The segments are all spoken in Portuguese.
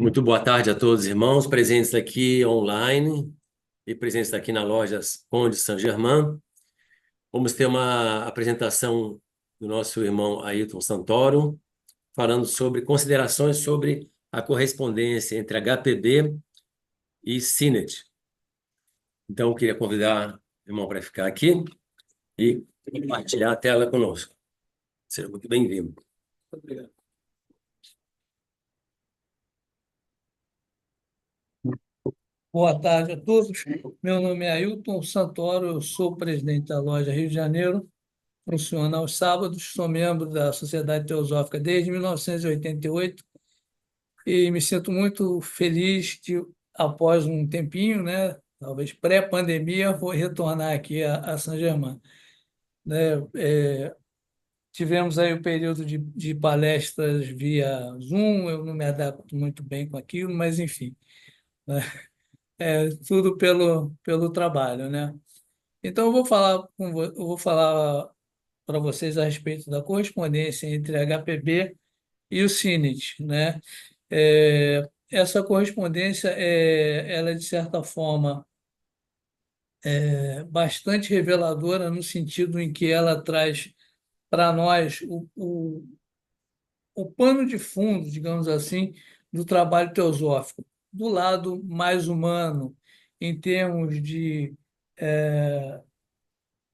Muito boa tarde a todos, irmãos, presentes aqui online e presentes aqui na loja Conde Saint-Germain. Vamos ter uma apresentação do nosso irmão Ailton Santoro, falando sobre considerações sobre a correspondência entre HPB e CINET. Então, eu queria convidar o irmão para ficar aqui e compartilhar a tela conosco. Seja muito bem-vindo. Obrigado. Boa tarde a todos. Meu nome é Ailton Santoro, eu sou presidente da loja Rio de Janeiro, funciono aos sábados, sou membro da Sociedade Teosófica desde 1988 e me sinto muito feliz de, após um tempinho, né, talvez pré-pandemia, vou retornar aqui a Saint-Germain. Né? Tivemos aí o período de palestras via Zoom, eu não me adapto muito bem com aquilo, mas enfim, né? Tudo pelo trabalho, né? Então, eu vou falar para vocês a respeito da correspondência entre a HPB e o CINET, né? Essa correspondência ela é, de certa forma, bastante reveladora no sentido em que ela traz para nós o pano de fundo, digamos assim, do trabalho teosófico, do lado mais humano, em termos de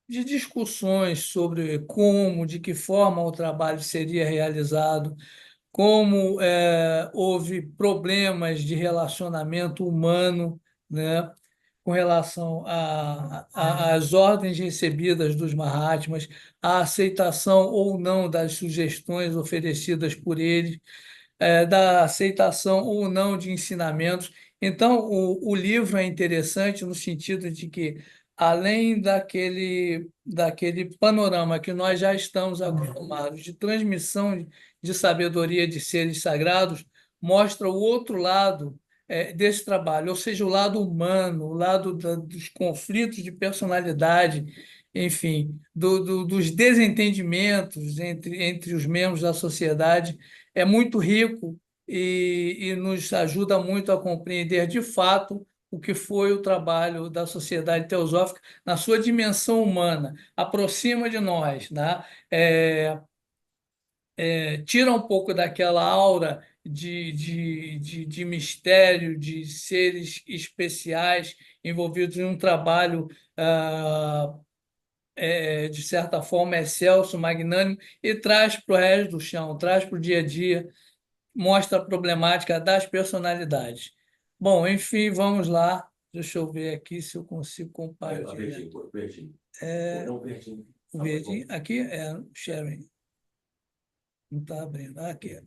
discussões sobre como, de que forma o trabalho seria realizado, como houve problemas de relacionamento humano, né, com relação às ordens recebidas dos Mahatmas, a aceitação ou não das sugestões oferecidas por eles, da aceitação ou não de ensinamentos. Então, o livro é interessante no sentido de que, além daquele panorama que nós já estamos acostumados de transmissão de sabedoria de seres sagrados, mostra o outro lado desse trabalho, ou seja, o lado humano, o lado dos conflitos de personalidade, enfim, dos desentendimentos entre os membros da sociedade. É muito rico e nos ajuda muito a compreender de fato o que foi o trabalho da Sociedade Teosófica na sua dimensão humana, aproxima de nós, né? Tira um pouco daquela aura de mistério, de seres especiais envolvidos em um trabalho, de certa forma, excelso, magnânimo, e traz para o resto do chão, traz para o dia a dia, mostra a problemática das personalidades. Bom, enfim, vamos lá. Deixa eu ver aqui se eu consigo compartilhar. Verdinho. Não, verdinho. O verdinho, aqui é sharing. Não está abrindo. Aqui.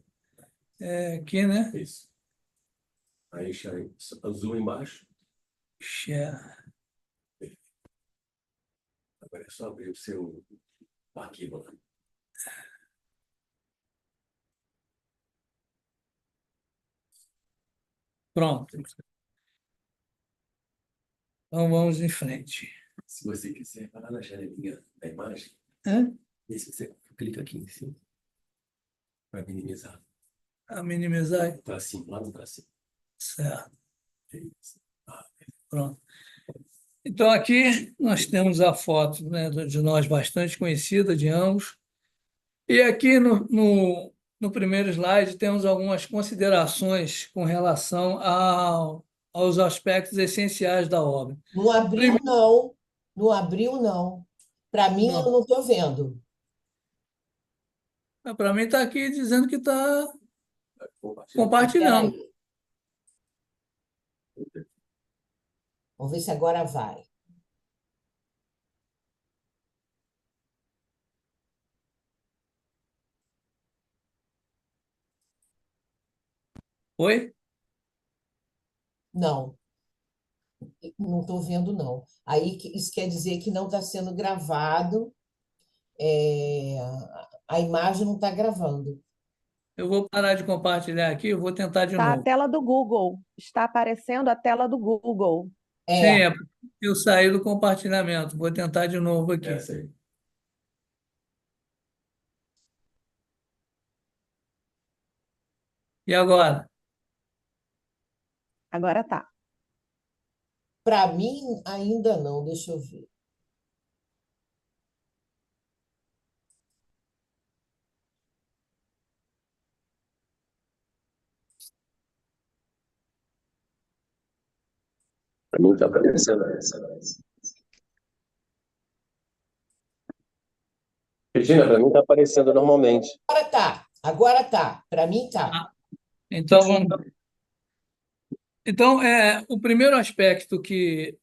Aqui, né? Isso. Aí, azul embaixo. Share. Agora é só abrir o seu arquivo. Pronto. Então vamos em frente. Se você quiser, vai lá na janelinha da imagem. Hã? E se você clica aqui em cima para minimizar. A minimizar. Para cima, lá no para cima. Certo. É isso. Pronto. Então aqui nós temos a foto, né, de nós bastante conhecida de ambos. E aqui no primeiro slide temos algumas considerações com relação aos aspectos essenciais da obra. Não abriu, não. Não abriu, não. Para mim, eu não estou vendo. Para mim está aqui dizendo que está Compartilhando. compartilhando. Espera aí. Vamos ver se agora vai. Oi? Não, não estou vendo, não. Aí isso quer dizer que não está sendo gravado, é, a imagem não está gravando. Eu vou parar de compartilhar aqui, eu vou tentar de Tá a novo. tela do Google. Está aparecendo a tela do Google. Sim, É, eu saí do compartilhamento. Vou tentar de novo aqui. Essa aí. E agora? Agora tá. Para mim, ainda não, deixa eu ver. Para mim está aparecendo. Regina, para mim está aparecendo normalmente. Agora tá. Para mim tá. Então, o primeiro aspecto que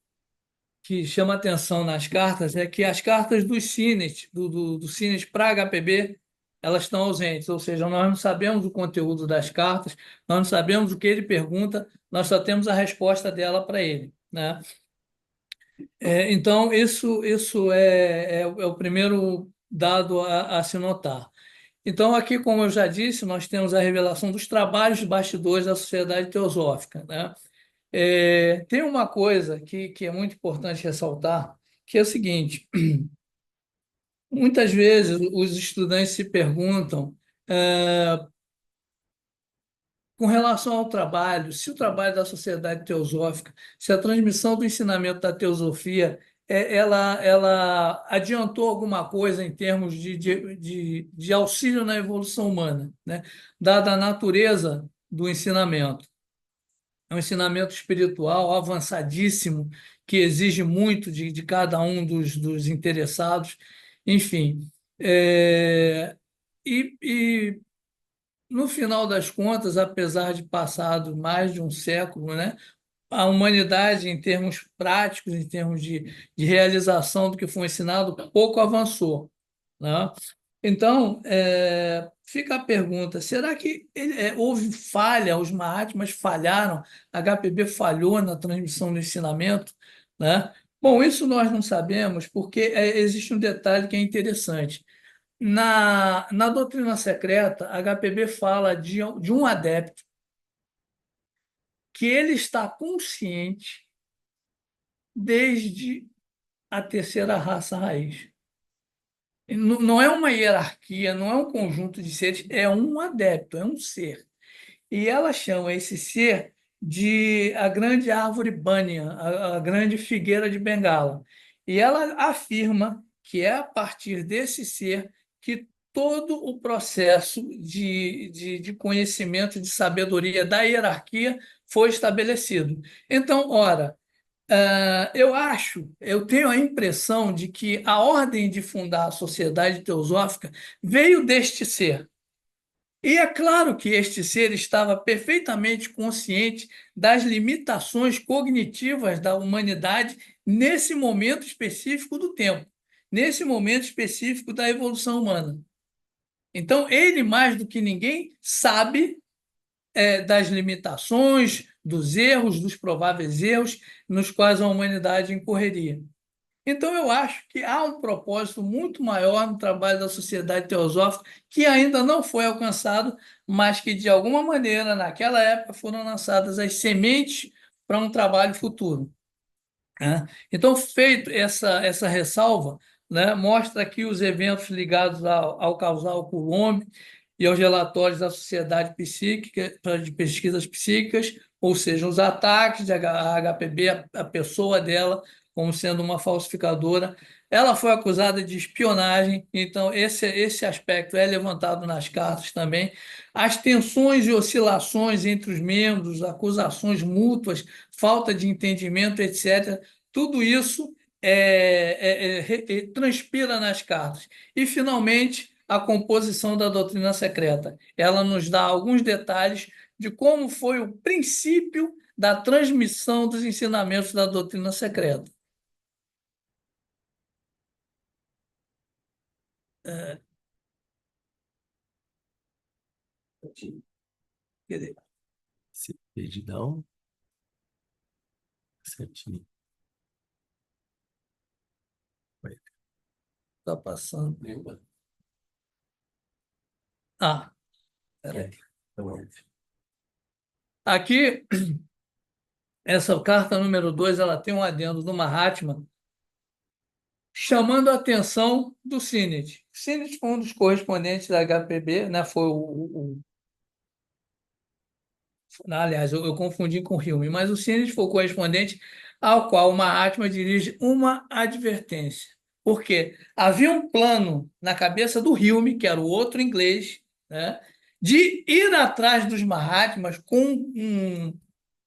chama atenção nas cartas é que as cartas dos Cines, do Cines para HPB, elas estão ausentes, ou seja, nós não sabemos o conteúdo das cartas, nós não sabemos o que ele pergunta, nós só temos a resposta dela para ele, né? Então, isso é o primeiro dado a se notar. Então, aqui, como eu já disse, nós temos a revelação dos trabalhos de bastidores da Sociedade Teosófica, né? Tem uma coisa que é muito importante ressaltar, que é o seguinte: muitas vezes os estudantes se perguntam, com relação ao trabalho, se o trabalho da Sociedade Teosófica, se a transmissão do ensinamento da teosofia, ela adiantou alguma coisa em termos de auxílio na evolução humana, né? Dada a natureza do ensinamento. É um ensinamento espiritual avançadíssimo, que exige muito de cada um dos interessados. Enfim, e no final das contas, apesar de passado mais de um século, né, a humanidade, em termos práticos, em termos de realização do que foi ensinado, pouco avançou, né? Então, fica a pergunta: será que houve falha, os Mahatmas falharam, a HPB falhou na transmissão do ensinamento, né? Bom, isso nós não sabemos, porque existe um detalhe que é interessante. Na doutrina secreta, a HPB fala de um adepto que ele está consciente desde a terceira raça raiz. Não é uma hierarquia, não é um conjunto de seres, é um adepto, é um ser. E ela chama esse ser de a grande árvore Banyan, a grande figueira de Bengala. E ela afirma que é a partir desse ser que todo o processo de conhecimento, de sabedoria da hierarquia foi estabelecido. Então, ora, eu tenho a impressão de que a ordem de fundar a Sociedade Teosófica veio deste ser. E é claro que este ser estava perfeitamente consciente das limitações cognitivas da humanidade nesse momento específico do tempo, nesse momento específico da evolução humana. Então, ele, mais do que ninguém, sabe das limitações, dos erros, dos prováveis erros nos quais a humanidade incorreria. Então, eu acho que há um propósito muito maior no trabalho da Sociedade Teosófica que ainda não foi alcançado, mas que, de alguma maneira, naquela época, foram lançadas as sementes para um trabalho futuro, né? Então, feito essa ressalva, né, mostra aqui os eventos ligados ao causal Coulomb e aos relatórios da Sociedade Psíquica, de Pesquisas Psíquicas, ou seja, os ataques de HPB, a pessoa dela, como sendo uma falsificadora. Ela foi acusada de espionagem, então esse aspecto é levantado nas cartas também. As tensões e oscilações entre os membros, acusações mútuas, falta de entendimento, etc. Tudo isso transpira nas cartas. E, finalmente, a composição da doutrina secreta. Ela nos dá alguns detalhes de como foi o princípio da transmissão dos ensinamentos da doutrina secreta. Cadê? Perdidão. Certinho. Está passando. Peraí. Aqui, essa carta número 2, ela tem um adendo do Mahatma chamando a atenção do Sinet. O Sinet foi um dos correspondentes da HPB, né? Foi Aliás, eu confundi com Hilme, mas o Cínit foi o correspondente ao qual o Mahatma dirige uma advertência. Por quê? Havia um plano na cabeça do Hilme, que era o outro inglês, né, de ir atrás dos Mahatmas com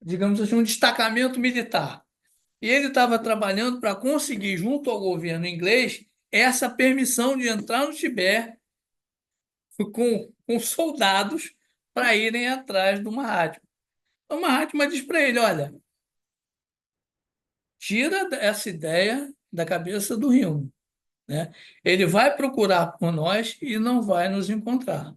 digamos assim, um destacamento militar. E ele estava trabalhando para conseguir, junto ao governo inglês, essa permissão de entrar no Tibete com soldados para irem atrás do Mahatma. Então, o Mahatma diz para ele: olha, tira essa ideia da cabeça do Hilme, né? Ele vai procurar por nós e não vai nos encontrar.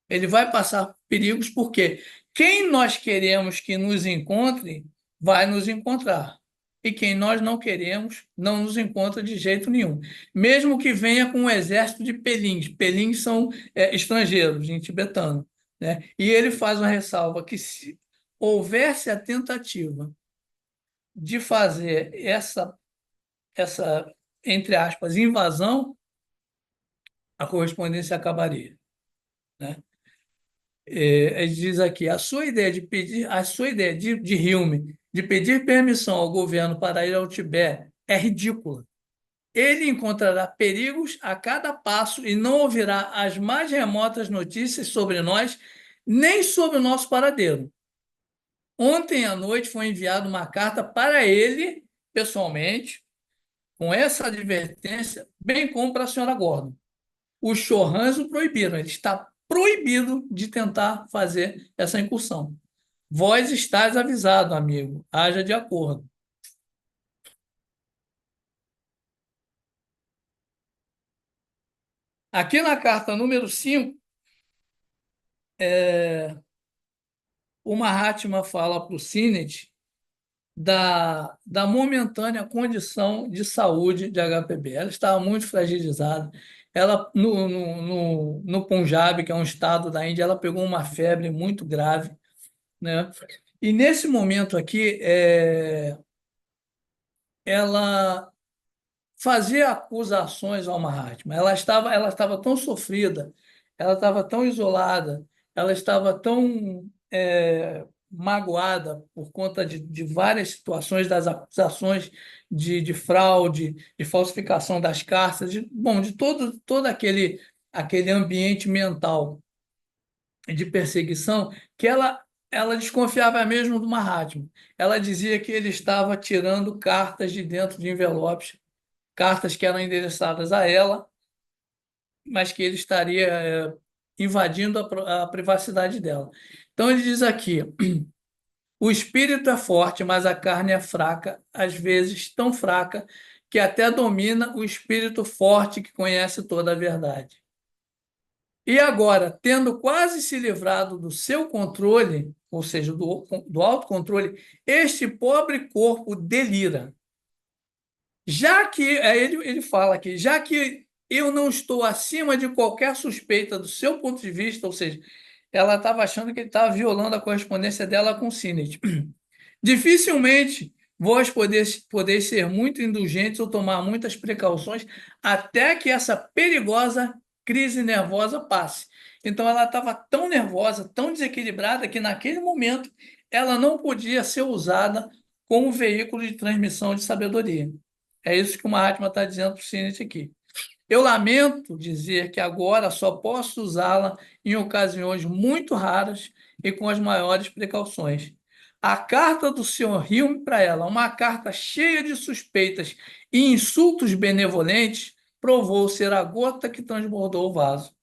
Ele vai passar perigos porque quem nós queremos que nos encontre vai nos encontrar. E quem nós não queremos não nos encontra de jeito nenhum. Mesmo que venha com um exército de pelins. Pelins são estrangeiros, em tibetano, né? E ele faz uma ressalva que se houvesse a tentativa de fazer essa, entre aspas, invasão, a correspondência acabaria, né? Ele diz aqui: a sua ideia de Hilme de pedir permissão ao governo para ir ao Tibete é ridícula. Ele encontrará perigos a cada passo e não ouvirá as mais remotas notícias sobre nós, nem sobre o nosso paradeiro. Ontem à noite foi enviada uma carta para ele, pessoalmente, com essa advertência, bem como para a senhora Gordon. Os Chouhans o proibiram, ele está proibido de tentar fazer essa incursão. Vós estáis avisado, amigo, haja de acordo. Aqui na carta número 5, o Mahatma fala para o Cínit da momentânea condição de saúde de HPB. Ela estava muito fragilizada. Ela, no Punjab, que é um estado da Índia, ela pegou uma febre muito grave, né? E nesse momento aqui, ela fazia acusações ao Mahatma. Ela estava tão sofrida, ela estava tão isolada, ela estava tão magoada por conta de várias situações das acusações de fraude, de falsificação das cartas, de todo aquele ambiente mental de perseguição, que ela desconfiava mesmo do Mahatma. Ela dizia que ele estava tirando cartas de dentro de envelopes, cartas que eram endereçadas a ela, mas que ele estaria invadindo a privacidade dela. Então ele diz aqui: o espírito é forte, mas a carne é fraca, às vezes tão fraca que até domina o espírito forte que conhece toda a verdade. E agora, tendo quase se livrado do seu controle, ou seja, do autocontrole, este pobre corpo delira. Já que, ele fala aqui, já que eu não estou acima de qualquer suspeita do seu ponto de vista, ou seja, ela estava achando que ele estava violando a correspondência dela com o Cínit. Dificilmente vós podeis ser muito indulgentes ou tomar muitas precauções até que essa perigosa crise nervosa passe. Então, ela estava tão nervosa, tão desequilibrada, que naquele momento ela não podia ser usada como veículo de transmissão de sabedoria. É isso que o Mahatma está dizendo para o Cínit aqui. Eu lamento dizer que agora só posso usá-la em ocasiões muito raras e com as maiores precauções. A carta do Sr. Hilme para ela, uma carta cheia de suspeitas e insultos benevolentes, provou ser a gota que transbordou o vaso.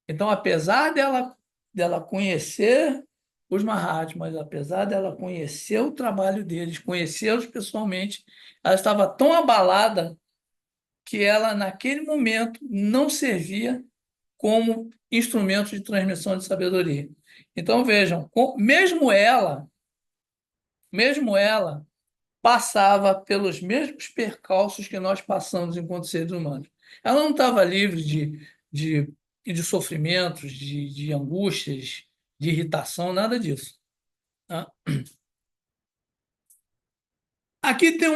Então, apesar dela conhecer os Mahatmas, apesar dela conhecer o trabalho deles, conhecê-los pessoalmente, ela estava tão abalada que ela, naquele momento, não servia como instrumento de transmissão de sabedoria. Então, vejam, mesmo ela passava pelos mesmos percalços que nós passamos enquanto seres humanos. Ela não estava livre de sofrimentos, de angústias, de irritação, nada disso. Tá? Aqui tem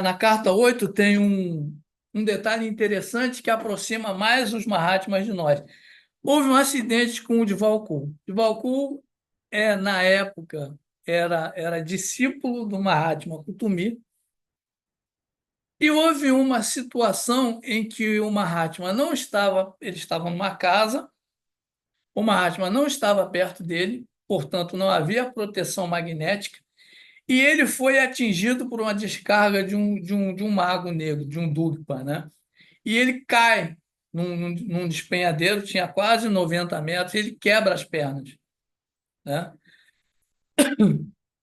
na carta 8 tem um detalhe interessante que aproxima mais os Mahatmas de nós. Houve um acidente com o Divalkut. Divalkut na época, era discípulo do Mahatma Kutumi, e houve uma situação em que o Mahatma não estava, ele estava numa casa, o Mahatma não estava perto dele, portanto, não havia proteção magnética, e ele foi atingido por uma descarga de um mago negro, de um Dugpa, né? E ele cai num despenhadeiro, tinha quase 90 metros, e ele quebra as pernas, né?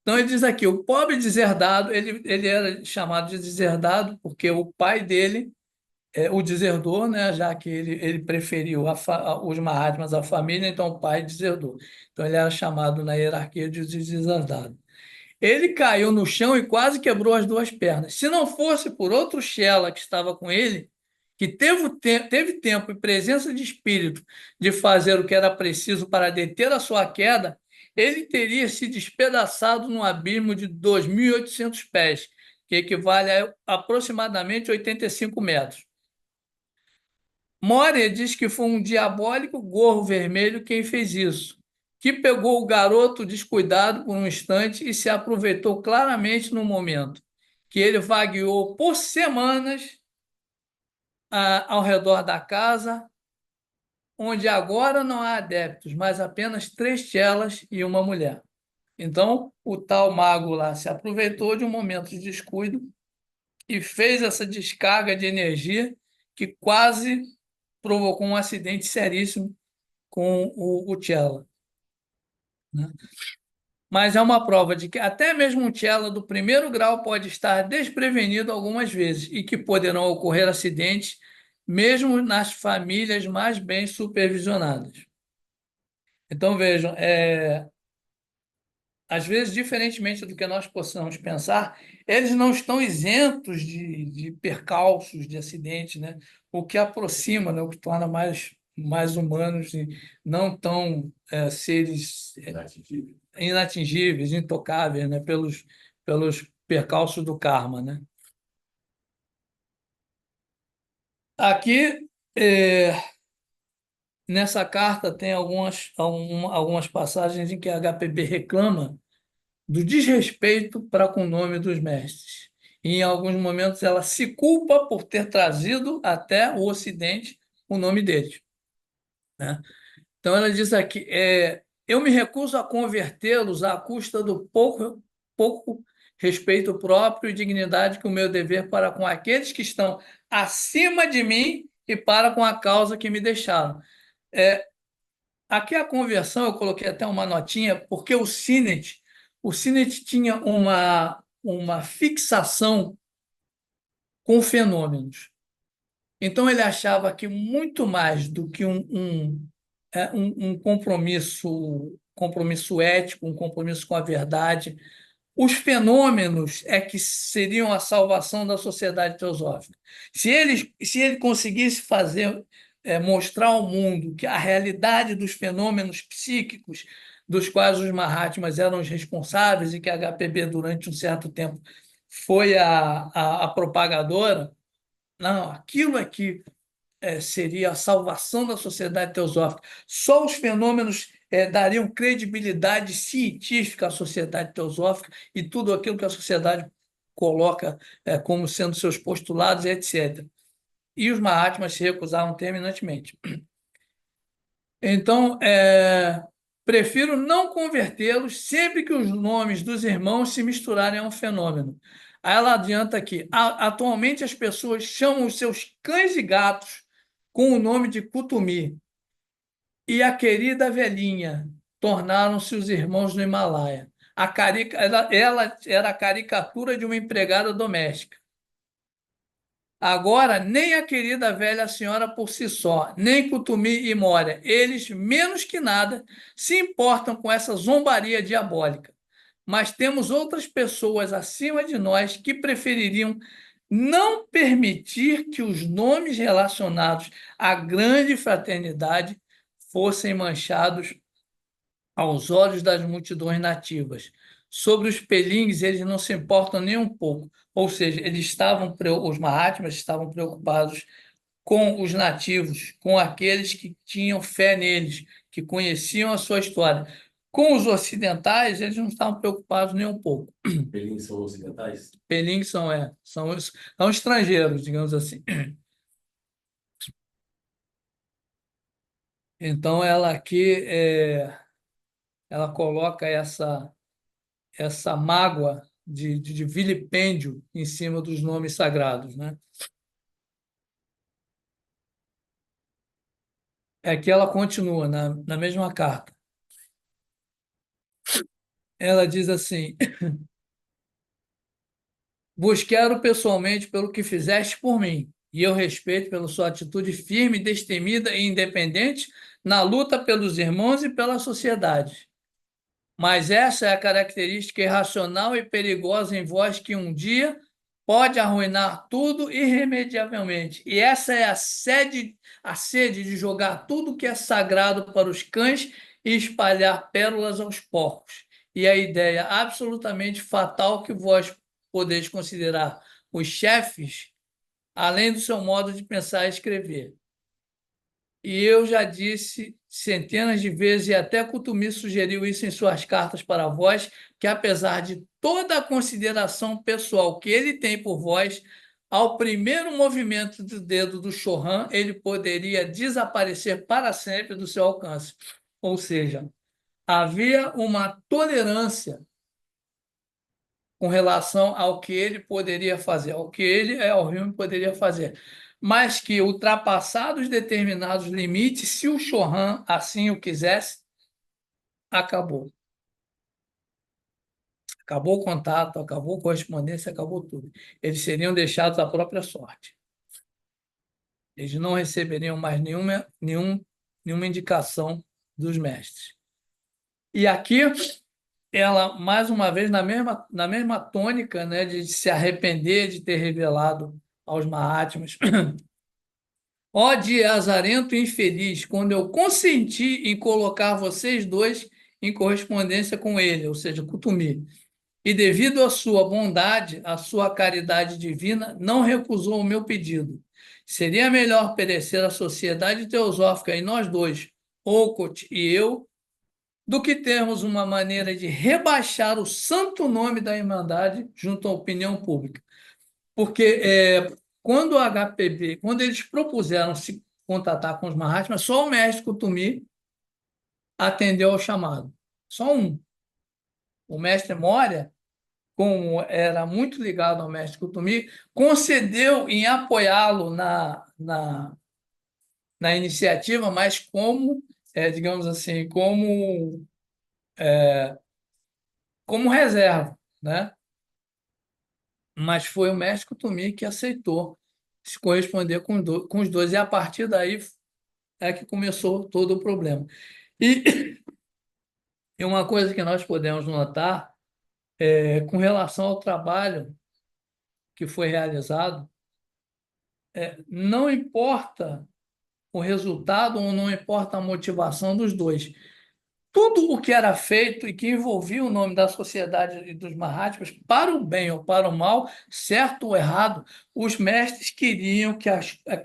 Então ele diz aqui, o pobre deserdado, ele era chamado de deserdado porque o pai dele o deserdou, né, já que ele preferiu os Mahatmas à família, então o pai deserdou. Então ele era chamado na hierarquia de deserdado. Ele caiu no chão e quase quebrou as duas pernas. Se não fosse por outro Shela que estava com ele, que teve tempo e presença de espírito de fazer o que era preciso para deter a sua queda, ele teria se despedaçado num abismo de 2.800 pés, que equivale a aproximadamente 85 metros. Moria diz que foi um diabólico gorro vermelho quem fez isso, que pegou o garoto descuidado por um instante e se aproveitou claramente no momento, que ele vagueou por semanas ao redor da casa, onde agora não há adeptos, mas apenas 3 chelas e uma mulher. Então, o tal mago lá se aproveitou de um momento de descuido e fez essa descarga de energia que quase provocou um acidente seríssimo com o Tchela, né? Mas é uma prova de que até mesmo um Tchela do primeiro grau pode estar desprevenido algumas vezes e que poderão ocorrer acidentes mesmo nas famílias mais bem supervisionadas. Então, vejam, às vezes, diferentemente do que nós possamos pensar, eles não estão isentos de percalços, de acidentes, né? O que aproxima, né? O que torna mais humanos e não tão seres inatingíveis, intocáveis, né? Pelos percalços do karma, né? Aqui, nessa carta, tem algumas passagens em que a HPB reclama do desrespeito para com o nome dos mestres. E, em alguns momentos, ela se culpa por ter trazido até o Ocidente o nome deles, né? Então, ela diz aqui, eu me recuso a convertê-los à custa do pouco respeito próprio e dignidade que o meu dever para com aqueles que estão acima de mim e para com a causa que me deixaram. Aqui a conversão, eu coloquei até uma notinha, porque o Sinet tinha uma fixação com fenômenos. Então, ele achava que muito mais do que um compromisso ético, um compromisso com a verdade, os fenômenos é que seriam a salvação da sociedade teosófica. Se ele conseguisse mostrar ao mundo que a realidade dos fenômenos psíquicos dos quais os Mahatmas eram os responsáveis e que a HPB, durante um certo tempo, foi a propagadora, não, aquilo aqui seria a salvação da sociedade teosófica. Só os fenômenos dariam credibilidade científica à sociedade teosófica e tudo aquilo que a sociedade coloca como sendo seus postulados, etc. E os Mahatmas se recusaram terminantemente. Então, prefiro não convertê-los sempre que os nomes dos irmãos se misturarem a um fenômeno. Aí ela adianta aqui, atualmente as pessoas chamam os seus cães e gatos com o nome de Kutumi, e a querida velhinha tornaram-se os irmãos do Himalaia. Ela era a caricatura de uma empregada doméstica. Agora, nem a querida velha senhora por si só, nem Kutumi e Moria, eles, menos que nada, se importam com essa zombaria diabólica. Mas temos outras pessoas acima de nós que prefeririam não permitir que os nomes relacionados à grande fraternidade fossem manchados aos olhos das multidões nativas. Sobre os pelings, eles não se importam nem um pouco. Ou seja, os Mahatmas estavam preocupados com os nativos, com aqueles que tinham fé neles, que conheciam a sua história. Com os ocidentais, eles não estavam preocupados nem um pouco. Eles são ocidentais? Pelim são estrangeiros, digamos assim. Então, ela aqui ela coloca essa mágoa de vilipêndio em cima dos nomes sagrados, né? É que ela continua na mesma carta. Ela diz assim: vos quero pessoalmente pelo que fizeste por mim, e eu respeito pela sua atitude firme, destemida e independente na luta pelos irmãos e pela sociedade. Mas essa é a característica irracional e perigosa em vós que um dia pode arruinar tudo irremediavelmente. E essa é a sede de jogar tudo que é sagrado para os cães e espalhar pérolas aos porcos. E a ideia absolutamente fatal que vós podeis considerar os chefes, além do seu modo de pensar e escrever. E eu já disse centenas de vezes, e até Kutumi sugeriu isso em suas cartas para vós, que apesar de toda a consideração pessoal que ele tem por vós, ao primeiro movimento do dedo do Chorran, ele poderia desaparecer para sempre do seu alcance. Ou seja, havia uma tolerância com relação ao que ele poderia fazer, ao que ele, ao Hume, poderia fazer, mas que, ultrapassados determinados limites, se o Chorran assim o quisesse, acabou. Acabou o contato, acabou a correspondência, acabou tudo. Eles seriam deixados à própria sorte. Eles não receberiam mais nenhuma indicação dos mestres. E aqui ela, mais uma vez, na mesma tônica, né, de se arrepender de ter revelado aos Mahatmas. Ó dia azarento e infeliz, quando eu consenti em colocar vocês dois em correspondência com ele, ou seja, Kutumi, e devido à sua bondade, à sua caridade divina, não recusou o meu pedido. Seria melhor perecer a sociedade teosófica e nós dois, Olcott e eu, do que termos uma maneira de rebaixar o santo nome da Irmandade junto à opinião pública. Porque quando o HPB, quando eles propuseram se contatar com os Mahatmas, só o mestre Kutumi atendeu ao chamado. Só um. O mestre Moria, como era muito ligado ao mestre Kutumi, concedeu em apoiá-lo na iniciativa, mas como, digamos assim, como reserva, né? Mas foi o mestre Kutumi que aceitou se corresponder com os dois, e a partir daí é que começou todo o problema. E uma coisa que nós podemos notar com relação ao trabalho que foi realizado, não importa o resultado ou não importa a motivação dos dois. Tudo o que era feito e que envolvia o nome da sociedade e dos Mahatmas, para o bem ou para o mal, certo ou errado, os mestres queriam que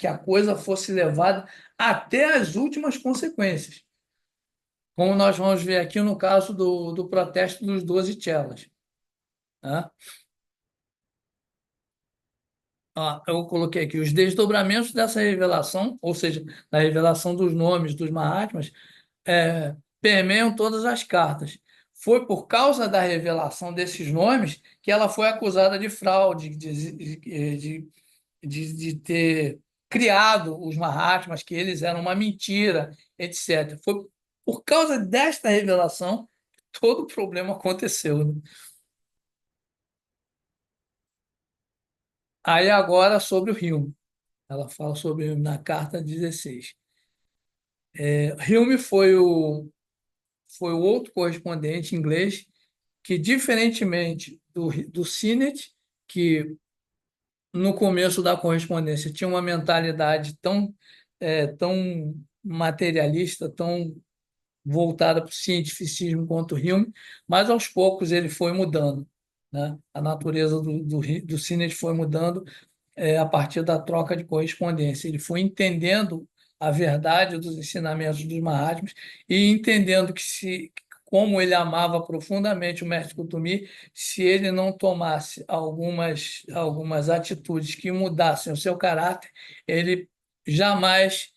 a coisa fosse levada até as últimas consequências, como nós vamos ver aqui no caso do protesto dos 12 chelas. Né? Eu coloquei aqui os desdobramentos dessa revelação, ou seja, da revelação dos nomes dos Mahatmas, permeiam todas as cartas. Foi por causa da revelação desses nomes que ela foi acusada de fraude, de ter criado os Mahatmas, que eles eram uma mentira, etc. Foi por causa desta revelação que todo o problema aconteceu. Né? Aí agora sobre o Hume. Ela fala sobre o Hume na carta 16. Hume foi o outro correspondente inglês que, diferentemente do Sinnett, que no começo da correspondência tinha uma mentalidade tão materialista, tão voltada para o cientificismo quanto o Hume, mas aos poucos ele foi mudando. Né? A natureza do Sinnett foi mudando a partir da troca de correspondência. Ele foi entendendo a verdade dos ensinamentos dos Mahatmas e entendendo que como ele amava profundamente o mestre Kutumi, se ele não tomasse algumas atitudes que mudassem o seu caráter, ele jamais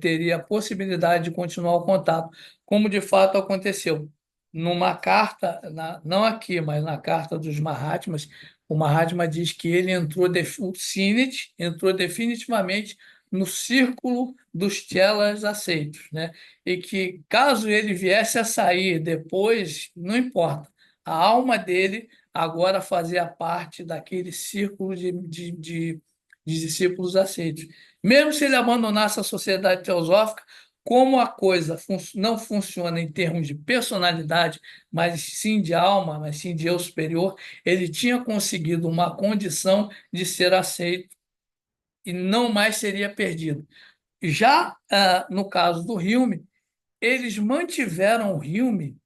teria a possibilidade de continuar o contato, como de fato aconteceu. Numa carta, não aqui, mas na carta dos Mahatmas, o Mahatma diz que ele o Sinet entrou definitivamente no círculo dos chelas aceitos, né? E que, caso ele viesse a sair depois, não importa, a alma dele agora fazia parte daquele círculo de discípulos aceitos. Mesmo se ele abandonasse a sociedade teosófica, como a coisa não funciona em termos de personalidade, mas sim de alma, mas sim de eu superior, ele tinha conseguido uma condição de ser aceito e não mais seria perdido. Já no caso do Hilme, eles mantiveram o Hilme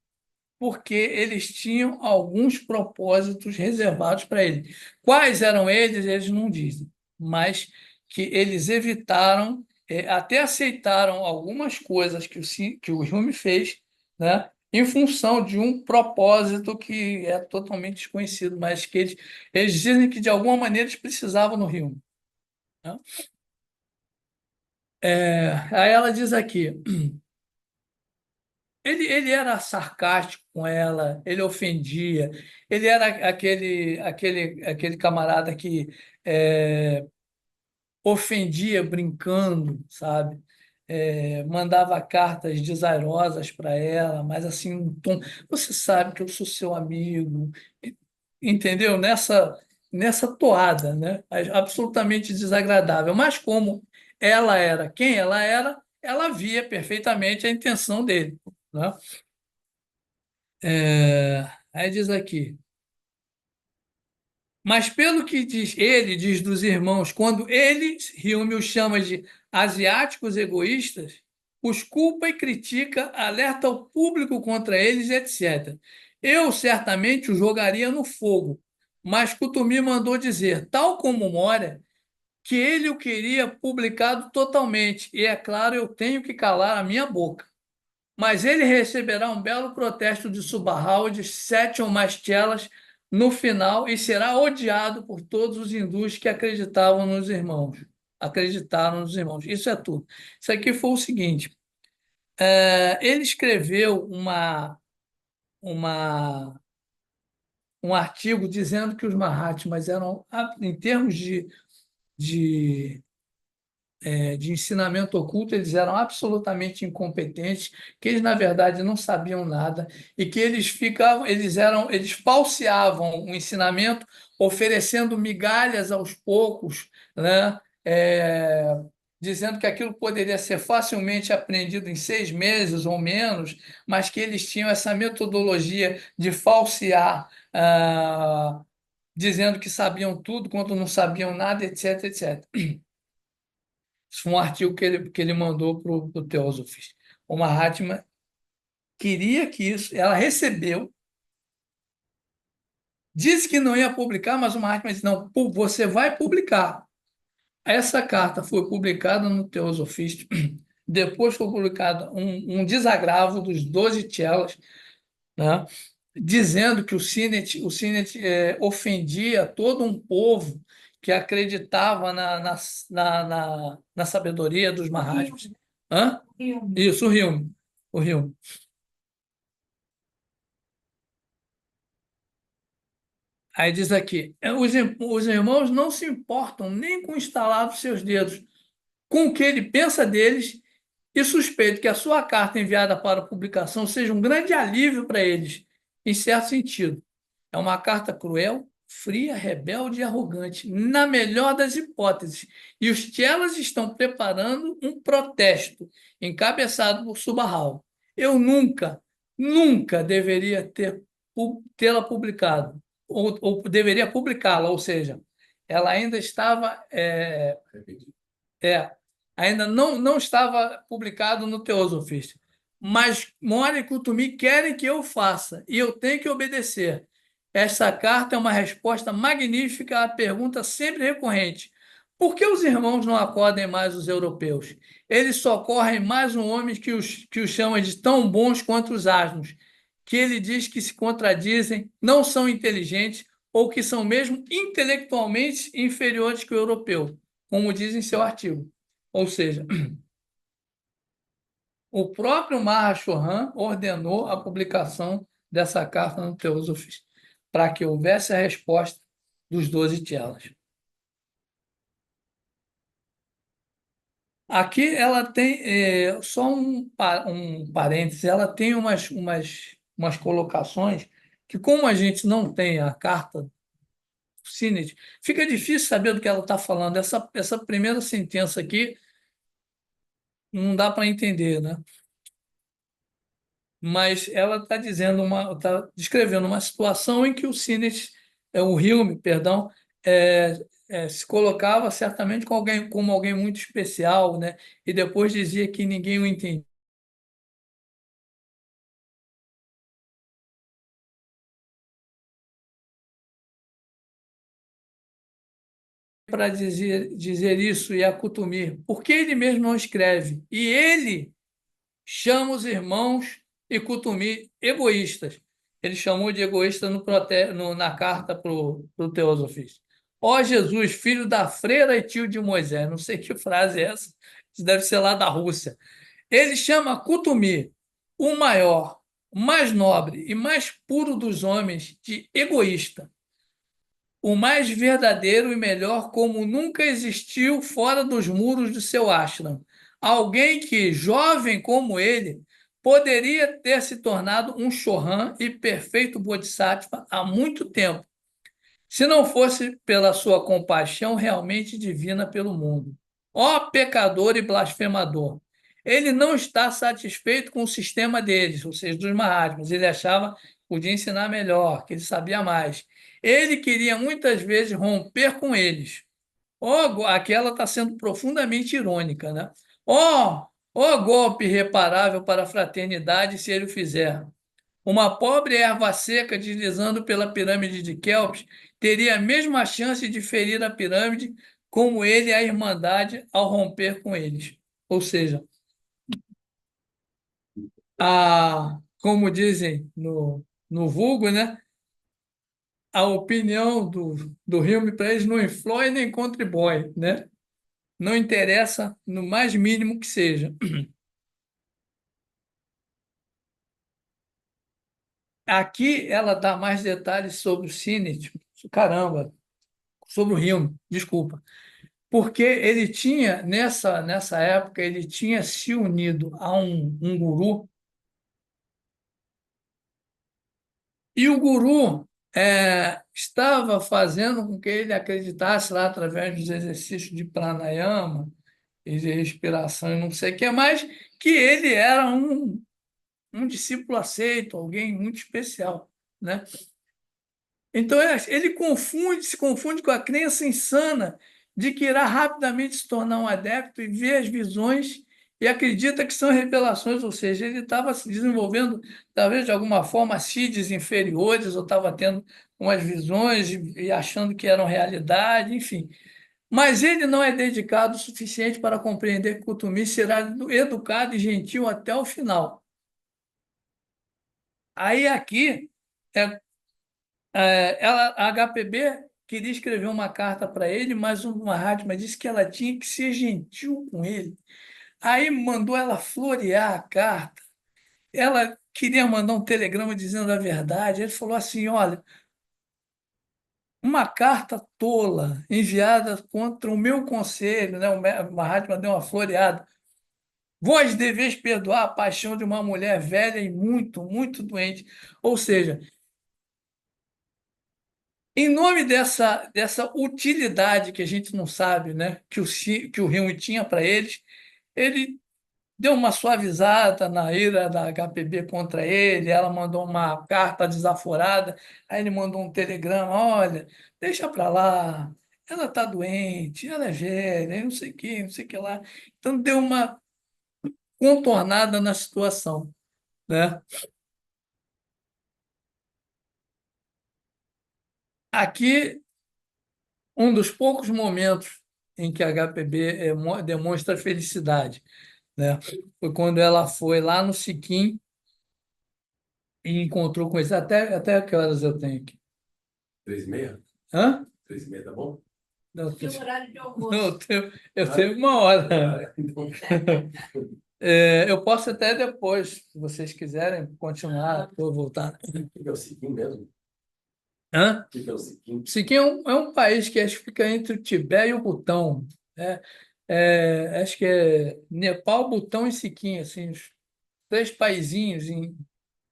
porque eles tinham alguns propósitos reservados para ele. Quais eram eles, eles não dizem, mas que eles evitaram, até aceitaram algumas coisas que o Hume fez, né, em função de um propósito que é totalmente desconhecido, mas que eles dizem que, de alguma maneira, eles precisavam no Hume, né? Aí ela diz aqui, ele era sarcástico com ela, ele ofendia, ele era aquele camarada que ofendia brincando, sabe? Mandava cartas desairosas para ela, mas assim, um tom. Você sabe que eu sou seu amigo, entendeu? Nessa toada, né? Absolutamente desagradável. Mas como ela era quem ela era, ela via perfeitamente a intenção dele, né? Aí diz aqui. Mas pelo que diz dos irmãos, quando ele, Hume, os chama de asiáticos egoístas, os culpa e critica, alerta o público contra eles, etc. Eu certamente o jogaria no fogo, mas Kutumi mandou dizer, tal como Moria, que ele o queria publicado totalmente, e é claro, eu tenho que calar a minha boca. Mas ele receberá um belo protesto de Subahal de 7 ou mais chelas no final e será odiado por todos os hindus que acreditavam nos irmãos. Acreditaram nos irmãos. Isso é tudo. Isso aqui foi o seguinte: ele escreveu uma, um artigo dizendo que os Mahatmas eram, em termos de de ensinamento oculto, eles eram absolutamente incompetentes, que eles, na verdade, não sabiam nada e que eles falseavam o ensinamento, oferecendo migalhas aos poucos, né? Dizendo que aquilo poderia ser facilmente aprendido em 6 meses ou menos, mas que eles tinham essa metodologia de falsear, dizendo que sabiam tudo quando não sabiam nada, etc, etc. Isso foi um artigo que ele mandou para o Theosophist. O Mahatma queria que isso, ela recebeu, disse que não ia publicar, mas o Mahatma disse, não, você vai publicar. Essa carta foi publicada no Theosophist, depois foi publicado um desagravo dos 12 chelas, né, dizendo que o Sinet ofendia todo um povo que acreditava na sabedoria dos Mahatmas. Hã? Isso, o Hume. O Hume. Aí diz aqui, os irmãos não se importam nem com o estalar dos seus dedos, com o que ele pensa deles, e suspeito que a sua carta enviada para publicação seja um grande alívio para eles, em certo sentido. É uma carta cruel, fria, rebelde e arrogante, na melhor das hipóteses. E os chelas estão preparando um protesto, encabeçado por Subahal. Eu nunca deveria tê-la publicado, ou deveria publicá-la, ou seja, ela ainda estava é, ainda não estava publicado no Theosophist. Mas Moria e Kutumi querem que eu faça, e eu tenho que obedecer. Essa carta é uma resposta magnífica à pergunta sempre recorrente: Por que os irmãos não acodem mais os europeus? Eles socorrem mais um homem que os chama de tão bons quanto os asnos, que ele diz que se contradizem, não são inteligentes ou que são mesmo intelectualmente inferiores que o europeu, como diz em seu artigo. Ou seja, o próprio Maha Chohan ordenou a publicação dessa carta no Teosofis, para que houvesse a resposta dos 12 chelas. Aqui ela tem, só um parêntese, ela tem umas colocações que, como a gente não tem a carta do Sinet, fica difícil saber do que ela está falando. Essa primeira sentença aqui não dá para entender, né? Mas ela está descrevendo uma situação em que o Sinet, o Hilme, perdão, se colocava certamente como alguém muito especial, né? E depois dizia que ninguém o entendia. Para dizer isso e acutumir, porque ele mesmo não escreve. E ele chama os irmãos e Kutumi egoístas. Ele chamou de egoísta na carta para o Teosofis. Ó Jesus, filho da freira e tio de Moisés. Não sei que frase é essa, isso deve ser lá da Rússia. Ele chama Kutumi, o maior, mais nobre e mais puro dos homens, de egoísta, o mais verdadeiro e melhor como nunca existiu fora dos muros do seu ashram. Alguém que, jovem como ele, poderia ter se tornado um Chohan e perfeito Bodhisattva há muito tempo, se não fosse pela sua compaixão realmente divina pelo mundo. Ó pecador e blasfemador! Ele não está satisfeito com o sistema deles, ou seja, dos Mahatmas. Ele achava que podia ensinar melhor, que ele sabia mais. Ele queria muitas vezes romper com eles. Aqui ela está sendo profundamente irônica, né? Ó golpe irreparável para a fraternidade se ele o fizer. Uma pobre erva seca deslizando pela pirâmide de Kelps teria a mesma chance de ferir a pirâmide como ele a irmandade ao romper com eles. Ou seja, como dizem no vulgo, né? A opinião do Hilme para eles não influi nem contribui, né? Não interessa no mais mínimo que seja. Aqui ela dá mais detalhes sobre o Sinet, caramba, sobre o Hilme, desculpa. Porque ele tinha, nessa época, ele tinha se unido a um guru, e o guru estava fazendo com que ele acreditasse lá, através dos exercícios de pranayama e de respiração e não sei o que mais, que ele era um discípulo aceito, alguém muito especial, né? Então, ele se confunde com a crença insana de que irá rapidamente se tornar um adepto e vê as visões e acredita que são revelações, ou seja, ele estava se desenvolvendo, talvez de alguma forma, CIDs inferiores, ou estava tendo umas visões e achando que eram realidade, enfim. Mas ele não é dedicado o suficiente para compreender que Kutumi será educado e gentil até o final. Aí aqui é a HPB queria escrever uma carta para ele, mas o Mahatma disse que ela tinha que ser gentil com ele. Aí mandou ela florear a carta. Ela queria mandar um telegrama dizendo a verdade. Ele falou assim: olha, uma carta tola enviada contra o meu conselho, né? O Mahatma deu uma floreada. Vós deveis perdoar a paixão de uma mulher velha e muito, muito doente. Ou seja, em nome dessa utilidade que a gente não sabe, né, que o Rio tinha para eles, ele deu uma suavizada na ira da HPB contra ele, ela mandou uma carta desaforada, aí ele mandou um telegrama: olha, deixa para lá, ela está doente, ela é velha, não sei o que, não sei o que lá. Então deu uma contornada na situação, né? Aqui, um dos poucos momentos em que a HPB demonstra felicidade, né? Foi quando ela foi lá no Siquim e encontrou com eles. Até que horas eu tenho aqui? 3h30? Hã? 3h30, tá bom? Não, Tem um horário de almoço. não, eu tenho 1 hora. Então, Eu posso até depois, se vocês quiserem, continuar, vou voltar. o que é o Siquim mesmo? Hã? O que é o Siquim? Siquim é um país que acho que fica entre o Tibete e o Butão, né? Acho que é Nepal, Butão e Siquim, assim, os 3 paizinhos em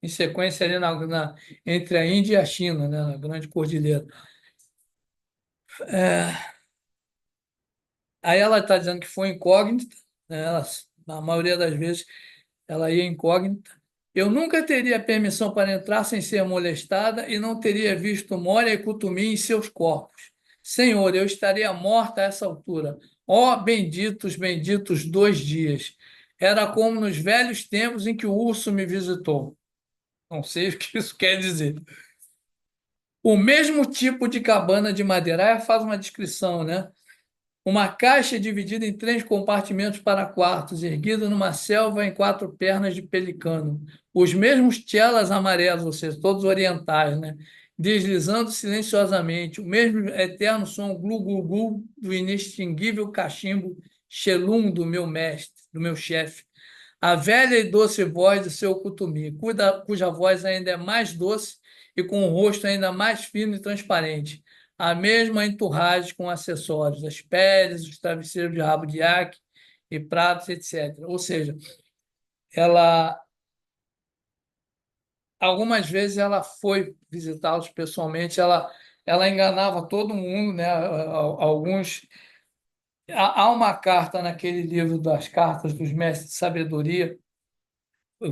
sequência ali entre a Índia e a China, né? Na Grande Cordilheira. Aí ela está dizendo que foi incógnita, né? Na maioria das vezes ela ia incógnita. Eu nunca teria permissão para entrar sem ser molestada e não teria visto Mória e Cutumi em seus corpos. Senhor, eu estaria morta a essa altura. Ó, benditos, benditos 2 dias. Era como nos velhos tempos em que o urso me visitou. Não sei o que isso quer dizer. O mesmo tipo de cabana de madeira, aí faz uma descrição, né? Uma caixa dividida em 3 compartimentos para quartos, erguida numa selva em 4 pernas de pelicano. Os mesmos tchelas amarelos, ou seja, todos orientais, né? Deslizando silenciosamente, o mesmo eterno som glu-glu-glu do inextinguível cachimbo xelum do meu mestre, do meu chefe. A velha e doce voz do seu Cutumi, cuja voz ainda é mais doce e com o rosto ainda mais fino e transparente. A mesma enturragem com acessórios, as peles, os travesseiros de rabo de iaque e pratos, etc. Ou seja, ela algumas vezes ela foi visitá-los pessoalmente, ela enganava todo mundo, né? Alguns há uma carta naquele livro das cartas dos mestres de sabedoria,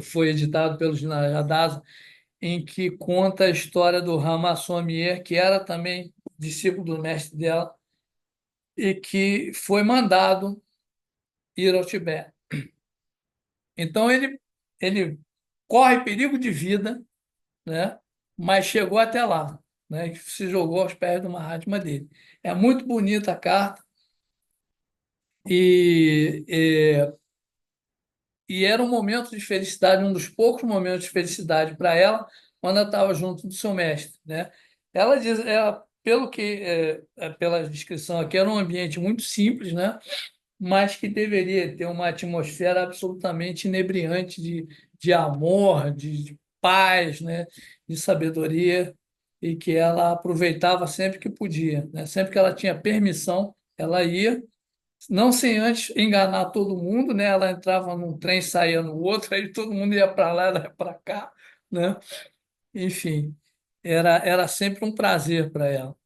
foi editado pelo Jinayadasa, em que conta a história do Rama Sommier, que era também discípulo do mestre dela, e que foi mandado ir ao Tibete. Então, ele corre perigo de vida, né? Mas chegou até lá, né? E se jogou aos pés do Mahatma dele. É muito bonita a carta e, e era um momento de felicidade, um dos poucos momentos de felicidade para ela, quando ela estava junto do seu mestre, né? Ela diz, pela descrição aqui, era um ambiente muito simples, né? Mas que deveria ter uma atmosfera absolutamente inebriante de amor, de paz, né? De sabedoria, e que ela aproveitava sempre que podia, né? Sempre que ela tinha permissão, ela ia, não sem antes enganar todo mundo, né? Ela entrava num trem, saía no outro, aí todo mundo ia para lá, ela ia para cá, né? Enfim, era sempre um prazer para ela.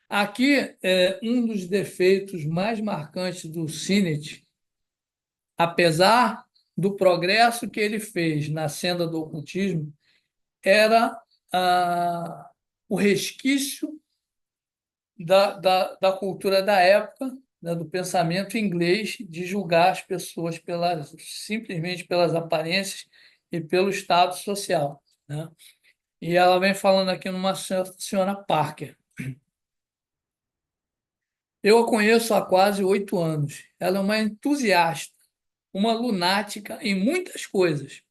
Aqui, um dos defeitos mais marcantes do Sinet, apesar do progresso que ele fez na senda do ocultismo, era o resquício da cultura da época, né, do pensamento inglês, de julgar as pessoas simplesmente pelas aparências e pelo status social, né? E ela vem falando aqui numa certa senhora Parker. Eu a conheço há quase 8 anos. Ela é uma entusiasta, uma lunática em muitas coisas,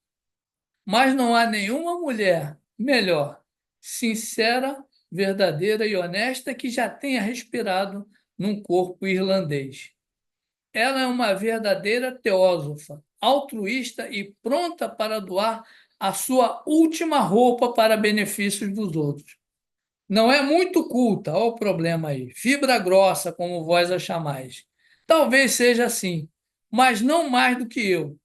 mas não há nenhuma mulher melhor, sincera, verdadeira e honesta que já tenha respirado num corpo irlandês. Ela é uma verdadeira teósofa, altruísta e pronta para doar a sua última roupa para benefícios dos outros. Não é muito culta, olha o problema aí. Fibra grossa, como vós a chamais. Talvez seja assim, mas não mais do que eu.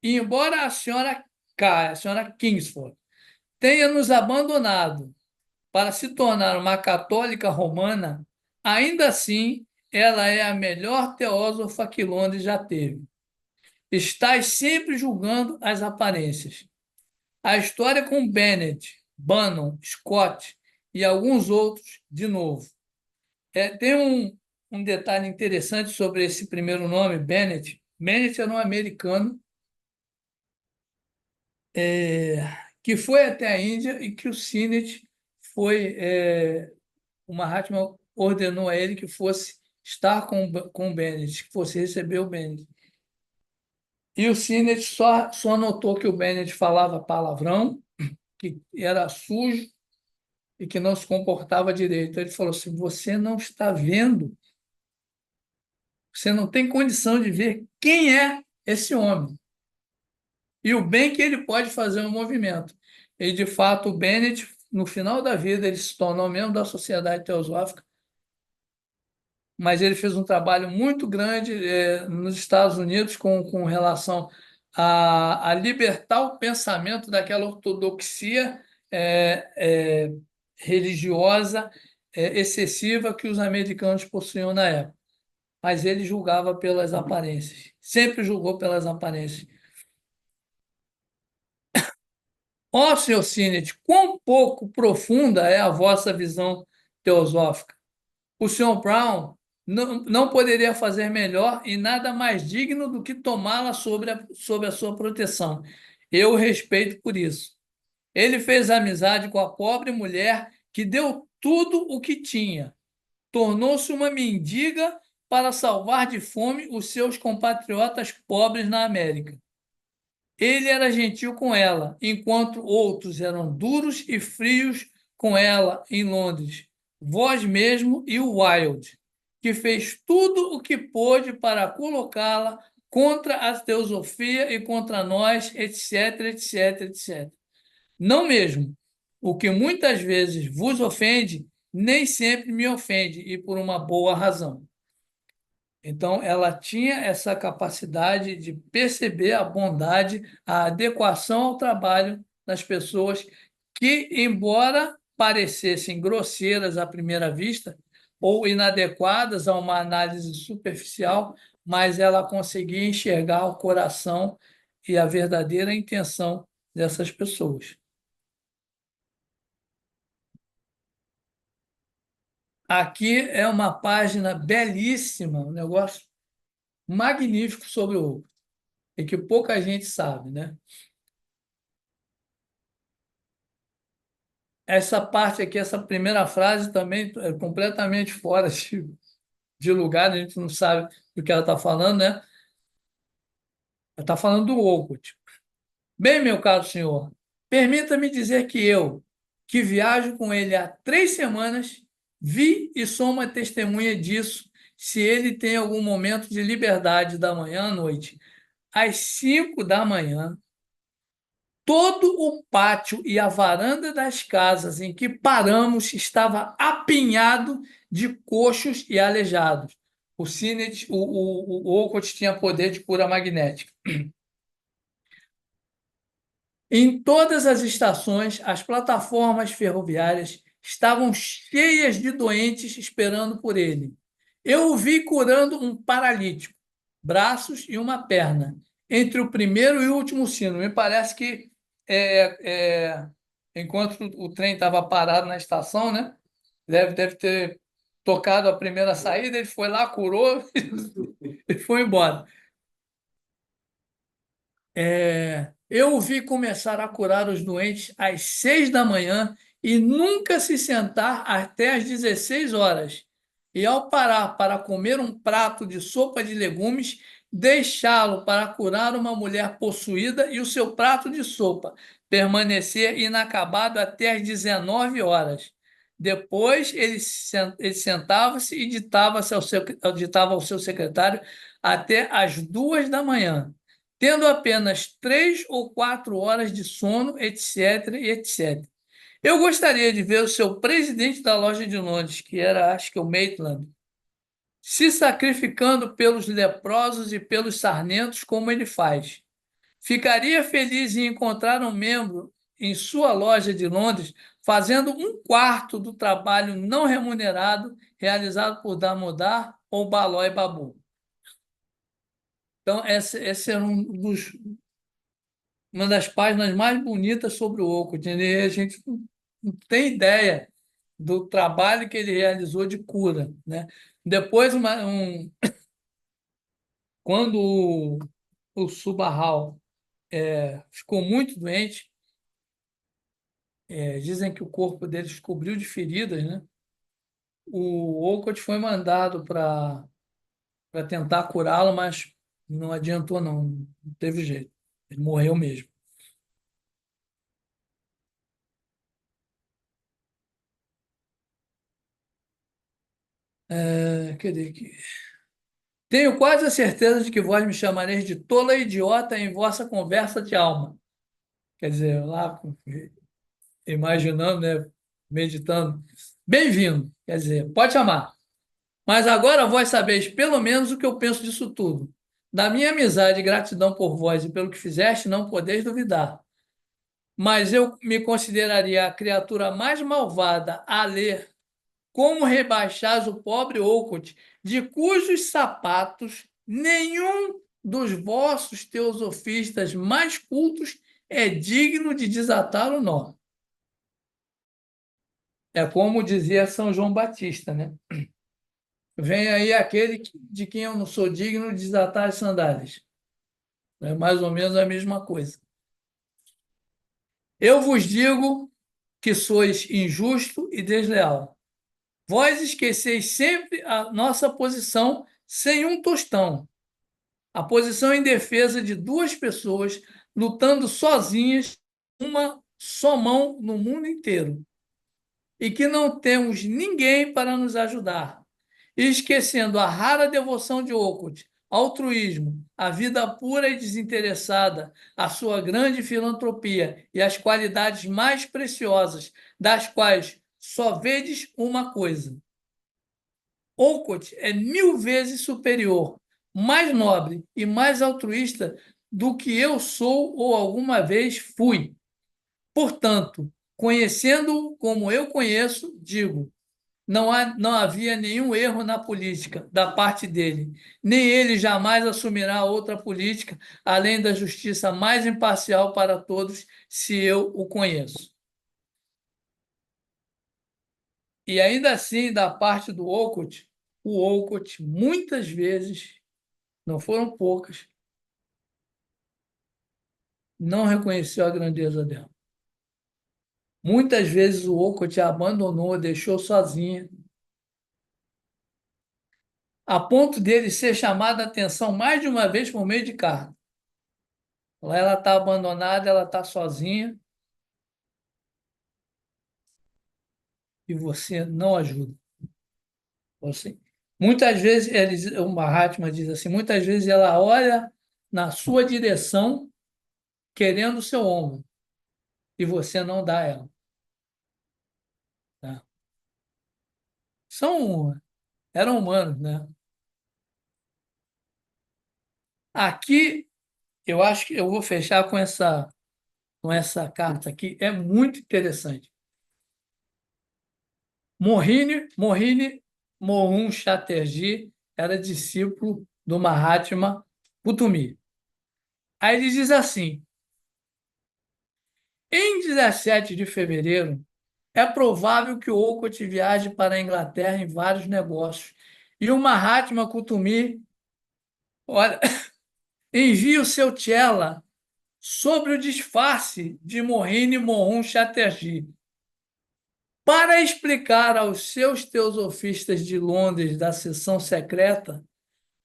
E embora a senhora K, a senhora Kingsford, tenha nos abandonado para se tornar uma católica romana, ainda assim ela é a melhor teósofa que Londres já teve. Estás sempre julgando as aparências. A história com Bennett, Bannon, Scott e alguns outros, de novo. Tem um detalhe interessante sobre esse primeiro nome, Bennett. Bennett era um americano que foi até a Índia e que o Sinet foi, o Mahatma ordenou a ele que fosse estar com o Bennett, que fosse receber o Bennett. E o Sinnett só notou que o Bennett falava palavrão, que era sujo e que não se comportava direito. Ele falou assim: você não está vendo, você não tem condição de ver quem é esse homem e o bem que ele pode fazer no movimento. E, de fato, o Bennett, no final da vida, ele se tornou membro da Sociedade Teosófica, mas ele fez um trabalho muito grande nos Estados Unidos com relação a libertar o pensamento daquela ortodoxia religiosa excessiva que os americanos possuíam na época. Mas ele julgava pelas aparências, sempre julgou pelas aparências. Ó, senhor Sinnett, quão pouco profunda é a vossa visão teosófica. O senhor Brown não poderia fazer melhor e nada mais digno do que tomá-la sob a sua proteção. Eu o respeito por isso. Ele fez amizade com a pobre mulher que deu tudo o que tinha. Tornou-se uma mendiga para salvar de fome os seus compatriotas pobres na América. Ele era gentil com ela, enquanto outros eram duros e frios com ela em Londres. Vós mesmo e o Wilde, que fez tudo o que pôde para colocá-la contra a teosofia e contra nós, etc, etc, etc. Não mesmo. O que muitas vezes vos ofende, nem sempre me ofende, e por uma boa razão. Então, ela tinha essa capacidade de perceber a bondade, a adequação ao trabalho das pessoas que, embora parecessem grosseiras à primeira vista ou inadequadas a uma análise superficial, mas ela conseguia enxergar o coração e a verdadeira intenção dessas pessoas. Aqui é uma página belíssima, um negócio magnífico sobre o Oco, e que pouca gente sabe, né? Essa parte aqui, essa primeira frase também é completamente fora de lugar, a gente não sabe do que ela está falando, né? Ela está falando do Olcott. Bem, meu caro senhor, permita-me dizer que eu, que viajo com ele há 3 semanas, vi e sou uma testemunha disso, se ele tem algum momento de liberdade da manhã à noite. Às 5 da manhã, todo o pátio e a varanda das casas em que paramos estava apinhado de coxos e aleijados. O Sinnett, o Olcott tinha poder de cura magnética. Em todas as estações, as plataformas ferroviárias estavam cheias de doentes esperando por ele. Eu o vi curando um paralítico, braços e uma perna, entre o primeiro e o último sino. Me parece que enquanto o trem estava parado na estação, né? Deve ter tocado a primeira saída, ele foi lá, curou e foi embora. Eu o vi começar a curar os doentes às 6 da manhã e nunca se sentar até às 16 horas. E ao parar para comer um prato de sopa de legumes, deixá-lo para curar uma mulher possuída e o seu prato de sopa permanecer inacabado até às 19 horas. Depois ele sentava-se e ditava ao seu secretário até às 2 da manhã, tendo apenas 3 ou 4 horas de sono, etc, etc. Eu gostaria de ver o seu presidente da loja de Londres, que era, acho que o Maitland, se sacrificando pelos leprosos e pelos sarmentos como ele faz. Ficaria feliz em encontrar um membro em sua loja de Londres fazendo 1/4 do trabalho não remunerado realizado por Damodar ou Baló e Babu. Então, esse era uma das páginas mais bonitas sobre o Olcott. A gente não tem ideia do trabalho que ele realizou de cura, né? Depois, quando o Subahal ficou muito doente, dizem que o corpo dele descobriu de feridas, né? O Olcott foi mandado para tentar curá-lo, mas não adiantou, não teve jeito. Ele morreu mesmo. Cadê aqui? Tenho quase a certeza de que vós me chamareis de tola e idiota em vossa conversa de alma. Quer dizer, lá imaginando, né, meditando. Bem-vindo, quer dizer, pode chamar. Mas agora vós sabeis pelo menos o que eu penso disso tudo. Da minha amizade e gratidão por vós e pelo que fizeste, não podeis duvidar. Mas eu me consideraria a criatura mais malvada a ler como rebaixais o pobre Olcott, de cujos sapatos nenhum dos vossos teosofistas mais cultos é digno de desatar o nó. É como dizia São João Batista, né? Vem aí aquele de quem eu não sou digno de desatar as sandálias. É mais ou menos a mesma coisa. Eu vos digo que sois injusto e desleal. Vós esqueceis sempre a nossa posição sem um tostão. A posição em defesa de duas pessoas lutando sozinhas, uma só mão no mundo inteiro. E que não temos ninguém para nos ajudar. E esquecendo a rara devoção de Olcott, altruísmo, a vida pura e desinteressada, a sua grande filantropia e as qualidades mais preciosas, das quais só vedes uma coisa. Olcott é 1000 vezes superior, mais nobre e mais altruísta do que eu sou ou alguma vez fui. Portanto, conhecendo-o como eu conheço, digo, não havia nenhum erro na política da parte dele, nem ele jamais assumirá outra política, além da justiça mais imparcial para todos, se eu o conheço. E ainda assim, da parte do Olcott, o Olcott, muitas vezes, não foram poucas, não reconheceu a grandeza dela. Muitas vezes o Olcott a abandonou, deixou sozinha, a ponto dele ser chamado a atenção mais de uma vez por meio de carta. Lá ela está abandonada, ela está sozinha e você não ajuda. Você. Muitas vezes, o Mahatma diz assim, muitas vezes ela olha na sua direção querendo o seu ombro e você não dá a ela. Tá? Eram humanos, né? Aqui, eu acho que eu vou fechar com essa carta aqui, é muito interessante. Mohini Mohun Chatterjee era discípulo do Mahatma Gutumi. Aí ele diz assim: em 17 de fevereiro, é provável que o Olcott viaje para a Inglaterra em vários negócios e o Mahatma Gutumi, olha, envia o seu Tchela sobre o disfarce de Mohini Mohun Chatterjee para explicar aos seus teosofistas de Londres da seção secreta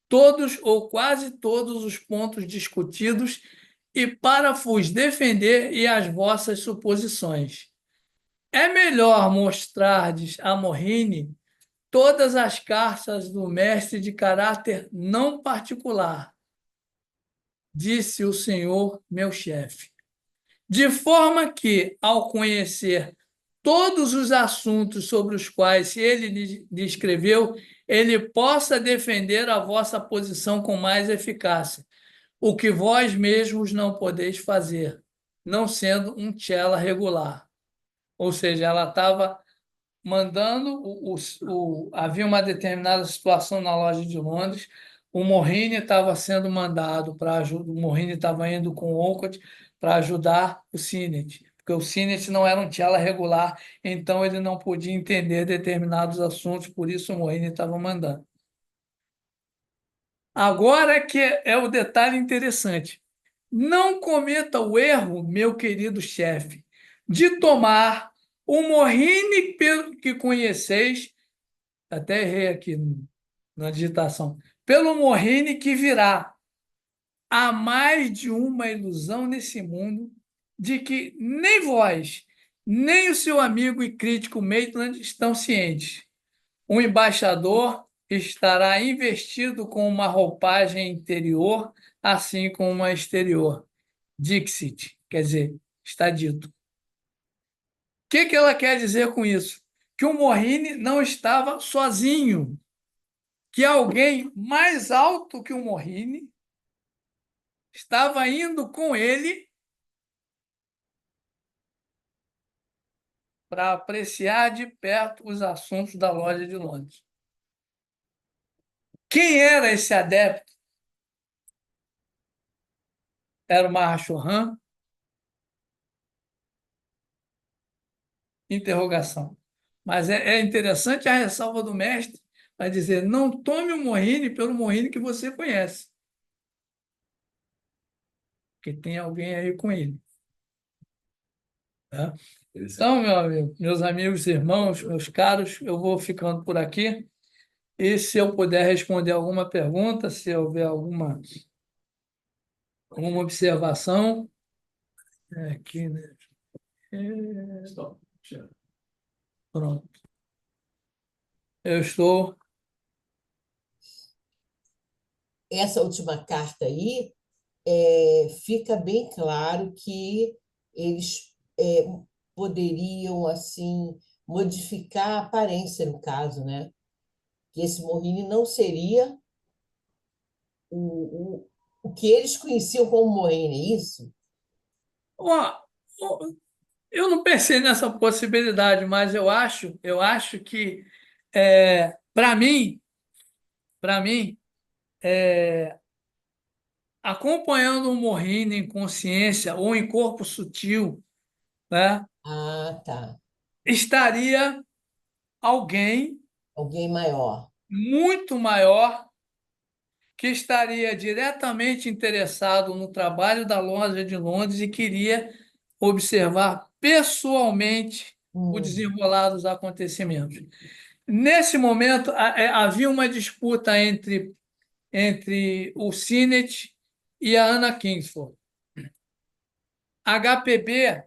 todos ou quase todos os pontos discutidos e para vos defender e as vossas suposições. É melhor mostrardes a Mohini todas as cartas do mestre de caráter não particular, disse o senhor meu chefe, de forma que, ao conhecer todos os assuntos sobre os quais ele lhe escreveu, ele possa defender a vossa posição com mais eficácia, o que vós mesmos não podeis fazer, não sendo um tchela regular. Ou seja, ela estava mandando, havia uma determinada situação na loja de Londres, o Mohini estava sendo mandado para ajudar, o Mohini estava indo com o Olcott para ajudar o Sinnett, porque o Sinnett não era um tchela regular, então ele não podia entender determinados assuntos, por isso o Mohini estava mandando. Agora que é o detalhe interessante. Não cometa o erro, meu querido chefe, de tomar o Mohini que conheceis até errei aqui na digitação, pelo Morrini que virá. Há mais de uma ilusão nesse mundo de que nem vós, nem o seu amigo e crítico Maitland estão cientes. O embaixador estará investido com uma roupagem interior, assim como uma exterior. Dixit, quer dizer, está dito. O que ela quer dizer com isso? Que o Morrini não estava sozinho, que alguém mais alto que o Morrini estava indo com ele para apreciar de perto os assuntos da loja de Londres. Quem era esse adepto? Era o Mahashohan? Interrogação. Mas é interessante a ressalva do mestre para dizer: não tome o Morrini pelo Morrini que você conhece, porque tem alguém aí com ele. Tá? Então, meus amigos, irmãos, meus caros, eu vou ficando por aqui. E se eu puder responder alguma pergunta, se houver alguma observação, aqui, né? Pronto. Eu estou. Essa última carta aí, fica bem claro que eles poderiam assim modificar a aparência no caso, né? Que esse Morrini não seria o que eles conheciam como Morrini, é isso? Ó, eu não pensei nessa possibilidade, mas eu acho que, para mim, acompanhando o Morrini em consciência ou em corpo sutil, né, Ah, tá. estaria alguém Alguém maior. muito maior que estaria diretamente interessado no trabalho da Loja de Londres e queria observar pessoalmente o Hum. desenrolar dos acontecimentos. Nesse momento, havia uma disputa entre o Sinet e a Anna Kingsford. A HPB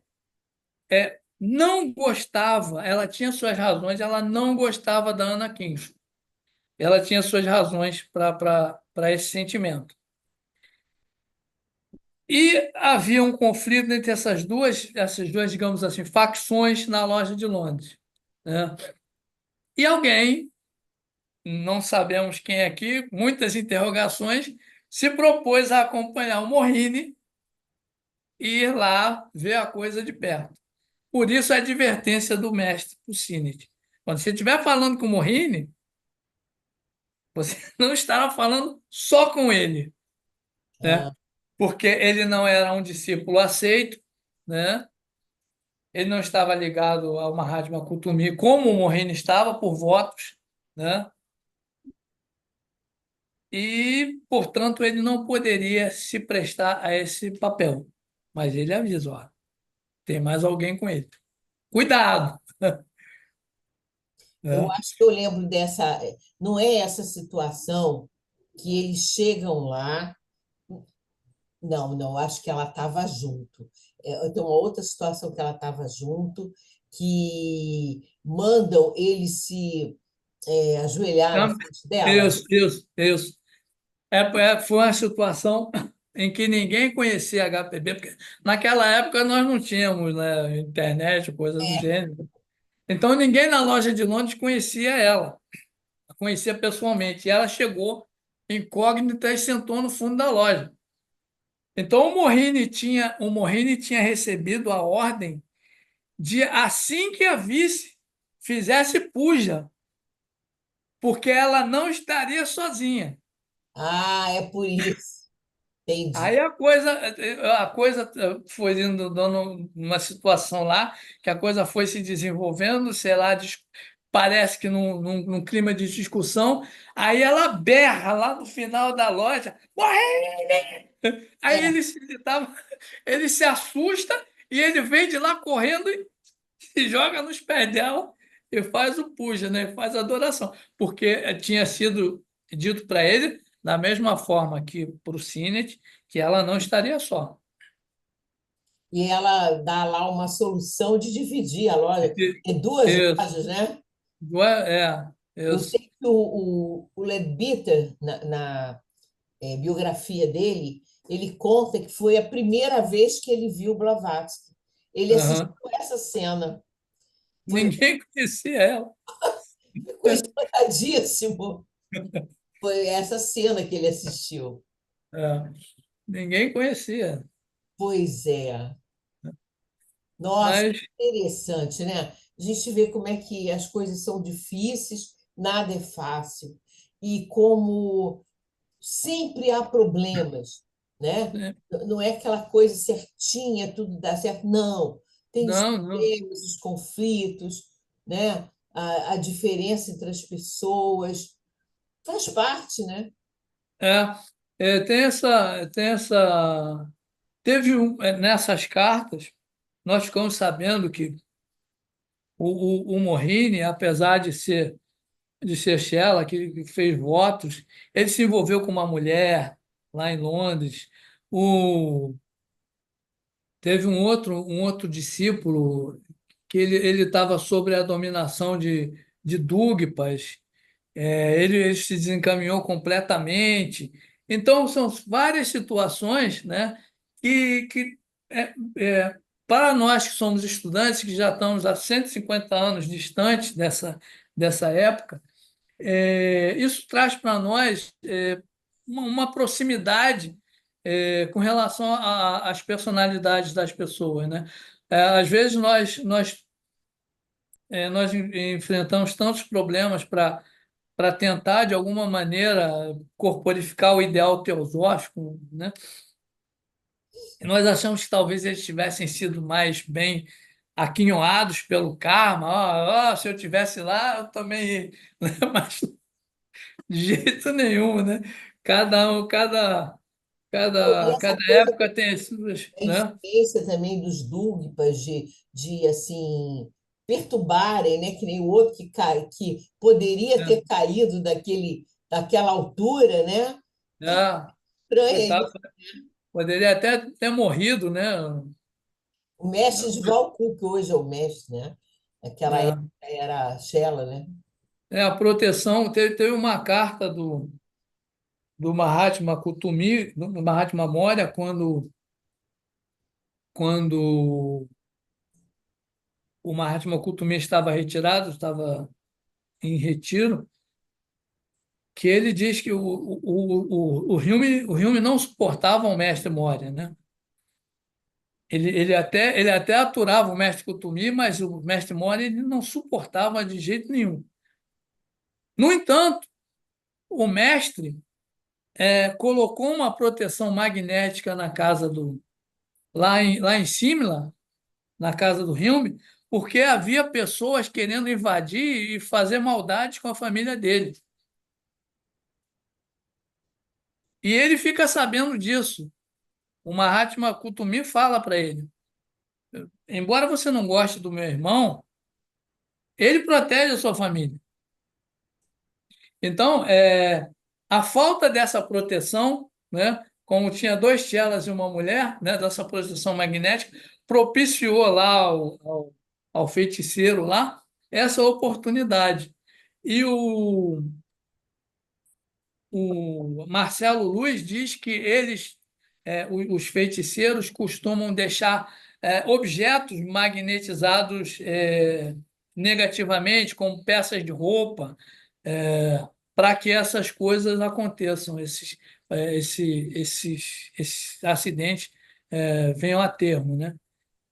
não gostava, ela tinha suas razões, ela não gostava da Anna Kingsford. Ela tinha suas razões para esse sentimento. E havia um conflito entre essas duas, digamos assim, facções na Loja de Londres, né? E alguém, não sabemos quem aqui, muitas interrogações, se propôs a acompanhar o Morrini e ir lá ver a coisa de perto. Por isso a advertência do mestre para o Sinet. Quando você estiver falando com o Morrini, você não estará falando só com ele, né? Ah, Porque ele não era um discípulo aceito, né? Ele não estava ligado ao Mahatma Kutumi, como o Morrini estava, por votos, né? E, portanto, ele não poderia se prestar a esse papel. Mas ele avisa: ó, tem mais alguém com ele. Cuidado! eu Né? acho que eu lembro dessa. Não é essa situação que eles chegam lá. Não, não, acho que ela estava junto. Tem uma outra situação que ela estava junto, que mandam ele se ajoelhar na Então, frente dela. isso. Foi uma situação em que ninguém conhecia a HPB, porque naquela época nós não tínhamos, né, internet, coisa do É, gênero. Então ninguém na Loja de Londres conhecia ela, a conhecia pessoalmente. E ela chegou incógnita e sentou no fundo da loja. Então o Morrini tinha recebido a ordem de, assim que a visse, fizesse puja, porque ela não estaria sozinha. ah, é por isso. Entendi. Aí a coisa foi indo, dando uma situação lá, que a coisa foi se desenvolvendo, sei lá, parece que num clima de discussão. Aí ela berra lá no final da loja: Morrini! Aí É, ele se assusta e ele vem de lá correndo e se joga nos pés dela e faz o puja, né? Faz a adoração, porque tinha sido dito para ele, da mesma forma que para o Sinet, que ela não estaria só. E ela dá lá uma solução de dividir a loja. Tem duas Isso, lojas, né? Eu isso. sei que o Leadbeater, na biografia dele, ele conta que foi a primeira vez que ele viu Blavatsky. Ele assistiu Aham. essa cena. Foi, Ninguém conhecia ela. ficou espantadíssimo. Foi essa cena que ele assistiu. É, ninguém conhecia. Pois é. Nossa, Mas, interessante, né? A gente vê como é que as coisas são difíceis, nada é fácil. E como sempre há problemas, né? né, Não é aquela coisa certinha, tudo dá certo. Não. Tem os não, não. problemas, os conflitos, né? A diferença entre as pessoas. Faz parte, né? É, teve nessas cartas, nós ficamos sabendo que o Mohini, apesar de ser Shela, que fez votos, ele se envolveu com uma mulher lá em Londres. O, teve um outro discípulo que ele estava sob a dominação de Dugpas. Ele se desencaminhou completamente. Então, são várias situações, né, que é, é, para nós que somos estudantes, que já estamos há 150 anos distantes dessa época, isso traz para nós uma proximidade com relação às personalidades das pessoas, né? Às vezes nós enfrentamos tantos problemas para tentar, de alguma maneira, corporificar o ideal teosófico, né? E nós achamos que talvez eles tivessem sido mais bem aquinhoados pelo karma. Se eu tivesse lá, eu também. Né? Mas de jeito nenhum, né? Cada um, cada, E cada, essa cada coisa época tem as suas, a né? influência também dos Dugpas de assim perturbarem, né? Que nem o outro que poderia ter caído daquela altura, né? Estranha Coitado, isso. poderia até ter morrido, né? O mestre de Valku, que hoje é o mestre, né? Aquela época É, era a Shela, né? a proteção. Teve uma carta do Mahatma Kutumi, do Mahatma Moria, quando o Mahatma Kutumi estava retirado, estava em retiro, que ele diz que o Hume não suportava o mestre Moria, né? Ele até aturava o mestre Kutumi, mas o mestre Moria ele não suportava de jeito nenhum. No entanto, o mestre colocou uma proteção magnética na casa lá em Simla, na casa do Hilme, porque havia pessoas querendo invadir e fazer maldade com a família dele. E ele fica sabendo disso. O Mahatma Kutumi fala para ele: embora você não goste do meu irmão, ele protege a sua família. Então, a falta dessa proteção, né, como tinha dois chelas e uma mulher, né, dessa proteção magnética, propiciou lá ao feiticeiro lá essa oportunidade. E o Marcelo Luz diz que os feiticeiros, costumam deixar objetos magnetizados negativamente, como peças de roupa, para que essas coisas aconteçam, esses acidentes venham a termo, né?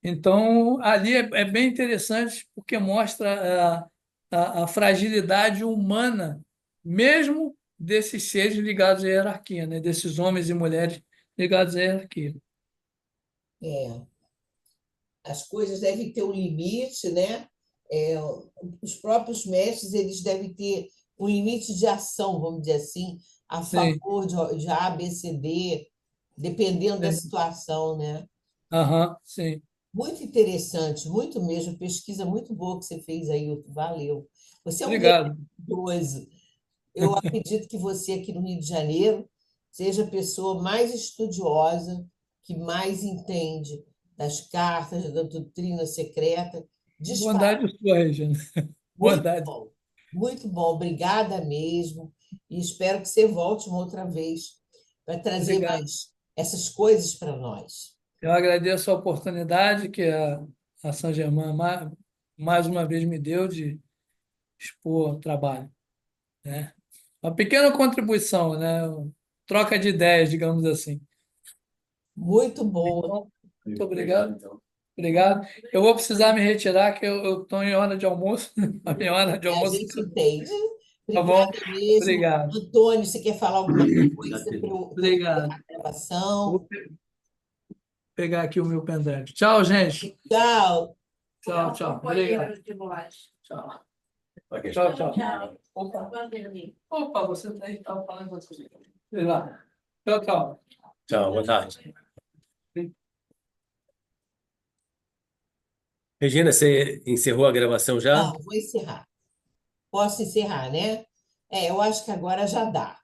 Então, ali é bem interessante porque mostra a fragilidade humana, mesmo desses seres ligados à hierarquia, né? Desses homens e mulheres ligados à hierarquia. É, as coisas devem ter um limite, né? É, os próprios mestres eles devem ter um limite de ação, vamos dizer assim, a Sim, favor de A, B, C, D, dependendo da sim. situação, né? Aham, sim. Muito interessante, muito mesmo. Pesquisa muito boa que você fez aí, Hilton. Valeu. Você é um guerreiro Obrigado. idoso. Eu acredito que você aqui no Rio de Janeiro seja a pessoa mais estudiosa, que mais entende das cartas, da doutrina secreta. Disparado. Bondade sua, Regina. Muito Bondade. bom, muito bom. Obrigada mesmo. E espero que você volte uma outra vez para trazer Obrigado. mais essas coisas para nós. Eu agradeço a oportunidade que a Saint-Germain mais uma vez me deu de expor o trabalho, né? Uma pequena contribuição, né? Troca de ideias, digamos assim. Muito bom. Então, muito obrigado. Obrigado. Eu vou precisar me retirar, que eu estou em hora de almoço. A minha hora de A almoço. gente entende. Tá bom? Obrigada mesmo. Obrigado. Antônio, você quer falar alguma coisa para eu Obrigado. encerrar a gravação? Vou pegar aqui o meu pendrive. Tchau, gente. Tchau. Tchau, tchau. Obrigado. Tchau. Tchau, tchau. Opa, você está aí, estava falando com você. Sei lá. Tchau, tchau. Tchau, boa tarde. Regina, você encerrou a gravação já? Não, vou encerrar. Posso encerrar, né? Eu acho que agora já dá.